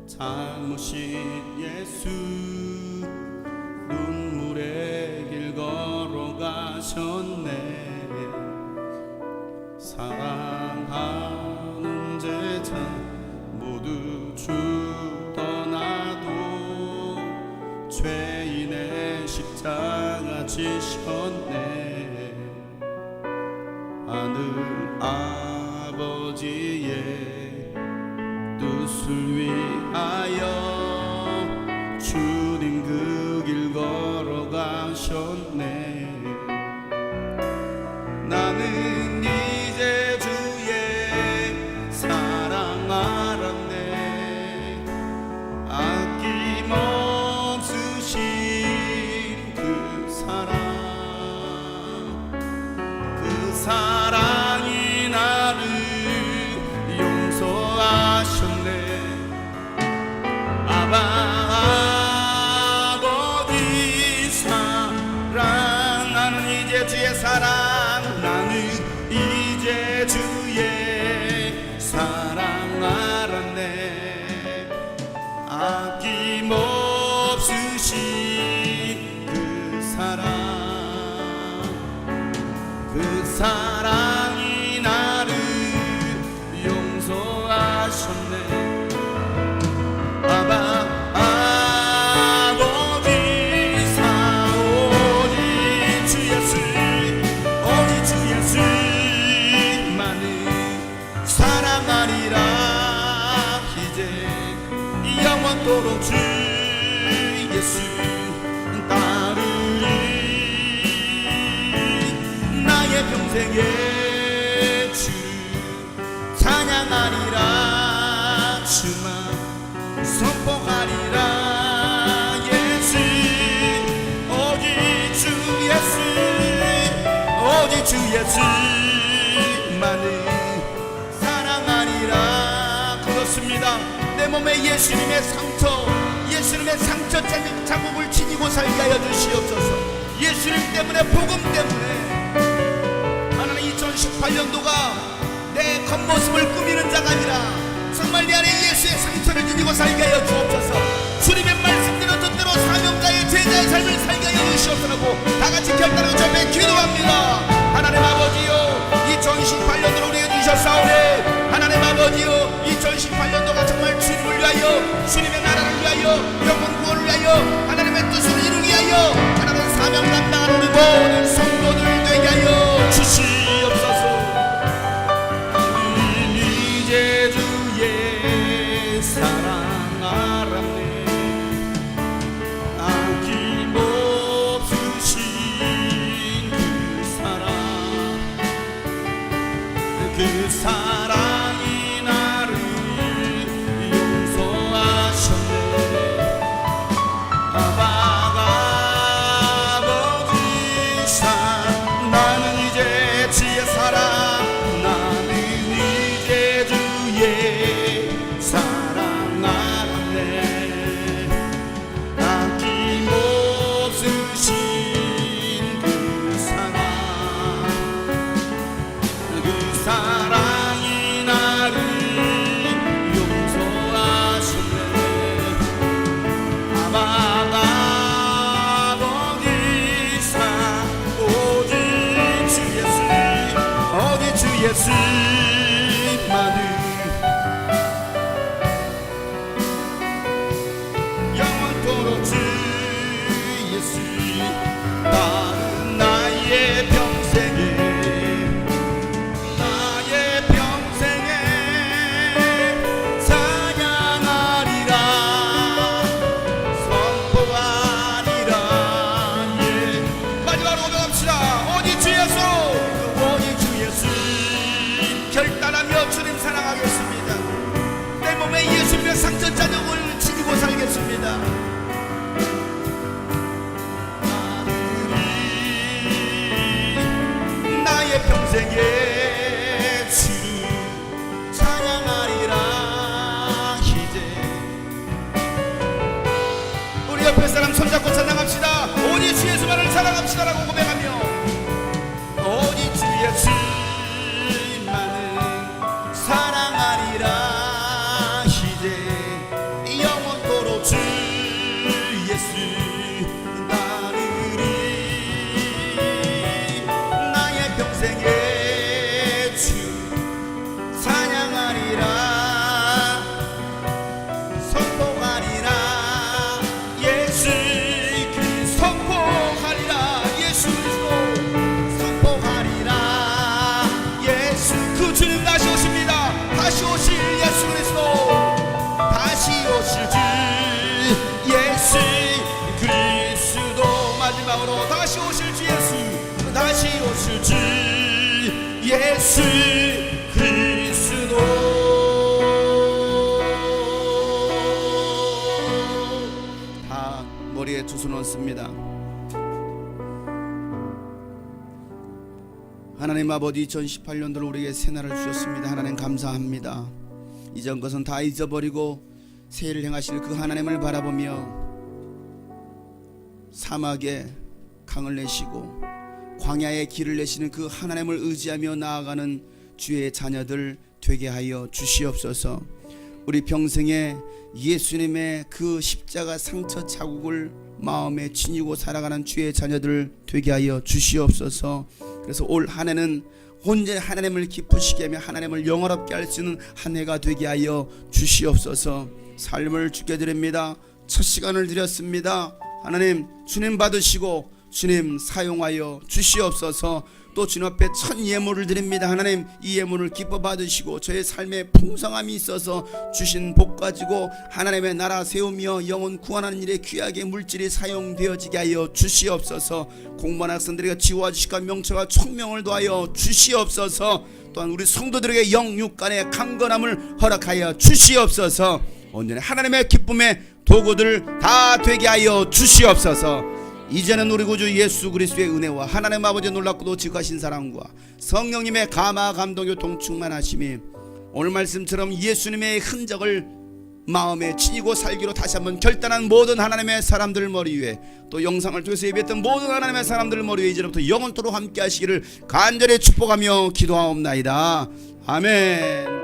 참으신 예수, 눈물의 길 걸어가셨네. 사랑하는 제자 모두 주 떠나도 죄인의 십자가 지셨네. 하늘 아버지의 뜻을 위하여 주님 그 길 걸어가셨네. 나는 이제 주의 사랑 알았네. 아낌없으신 그 사랑이 나를 용서하셨네. 영원토록 주 예수 따르리. 나의 평생의 주 찬양하리라. 주만 선포하리라. 예수 오직 주 예수 오직 주 예수만을 사랑하리라. 그렇습니다. 내 몸에 예수님의 상처, 예수님의 상처 자국을 지니고 살게 하여 주시옵소서. 예수님 때문에, 복음 때문에 하나님 2018년도가 내 겉모습을 꾸미는 자가 아니라 정말 내 안에 예수의 상처를 지니고 살게 하여 주옵소서. 주님의 말씀대로 뜻대로 사명자의 제자의 삶을 살게 하여 주시옵소서. 다같이 결단하고 저 앞에 기도합니다. 하나님 아버지요, 2018년도로 우리에게 주셨사오니 하나님 아버지요, 2018년도가 정말 주님을 위하여, 주님의 나라를 위하여, 영혼 구원을 위하여, 하나님의 뜻을 이루기 위하여 하나님 사명 감당하는 우리 모든 성도들 되게 하여 주시옵소서. 이제 주의 사랑 알았네. 아낌없으신 그 사랑, 그 사랑이 나를 용서하셨네. 아버지 사 나는 이제 주의 사랑, 나는 이제 주의 사랑 알았네. 아낌없으신 그 사랑, 그 사랑이 나를 용서하셨네. 아버지 사 오직 주 예수 오직 주 예수만을 영원토록 주 예수 다른 나의 평생에 찬양하리라. 선포하리라. 예. 마지막으로 고백합시다. 오직 주 예수 오직 주 예수 결단하며 주님 사랑하겠습니다. 내 몸에 예수님의 상처 자국을 지니고 살겠습니다. 나의 평생에 주 찬양하리라. 이제 우리 옆에 사람 손잡고 찬양합시다. 오직 주 예수만을 사랑합시다라고 고백하며 오직 주 예수만을 사랑하리라. 이제 영원토록 주 예수 따르리. 나의 평생에 주 찬양하리라. 선포하리라. 예수 그 선포하리라. 예수 그리스도 선포하리라. 예수 그 주님 다시 오십니다. 다시 오실 예수 그리스도, 다시 오실 주 예수 그리스도. 마지막으로 다시 오실 주 예수, 다시 오실 주 예수 그리스도. 다 머리에 두 손 얹습니다. 하나님 아버지, 2018년도를 우리에게 새날을 주셨습니다. 하나님 감사합니다. 이전 것은 다 잊어버리고 새해를 행하실 그 하나님을 바라보며 사막에 강을 내시고 광야에 길을 내시는 그 하나님을 의지하며 나아가는 주의 자녀들 되게 하여 주시옵소서. 우리 평생에 예수님의 그 십자가 상처 자국을 마음에 지니고 살아가는 주의 자녀들 되게 하여 주시옵소서. 그래서 올 한 해는 온전히 하나님을 기쁘시게 하며 하나님을 영화롭게 할 수 있는 한 해가 되게 하여 주시옵소서. 삶을 주께 드립니다. 첫 시간을 드렸습니다. 하나님, 주님 받으시고 주님 사용하여 주시옵소서. 또 주님 앞에 천 예물을 드립니다. 하나님, 이 예물을 기뻐 받으시고 저의 삶에 풍성함이 있어서 주신 복 가지고 하나님의 나라 세우며 영혼 구원하는 일에 귀하게 물질이 사용되어지게 하여 주시옵소서. 공부하는 학생들에게 지혜와 지식과 명철과 총명을 더하여 주시옵소서. 또한 우리 성도들에게 영육간의 강건함을 허락하여 주시옵소서. 온전히 하나님의 기쁨의 도구들 다 되게 하여 주시옵소서. 이제는 우리 구주 예수 그리스도의 은혜와 하나님 아버지의 놀랍고도 지극하신 사랑과 성령님의 감화 감동 교통 충만하심이 오늘 말씀처럼 예수님의 흔적을 마음에 지니고 살기로 다시 한번 결단한 모든 하나님의 사람들 머리 위에, 또 영상을 통해서 예배했던 모든 하나님의 사람들 머리 위에 이제부터 영원토록 함께 하시기를 간절히 축복하며 기도하옵나이다. 아멘.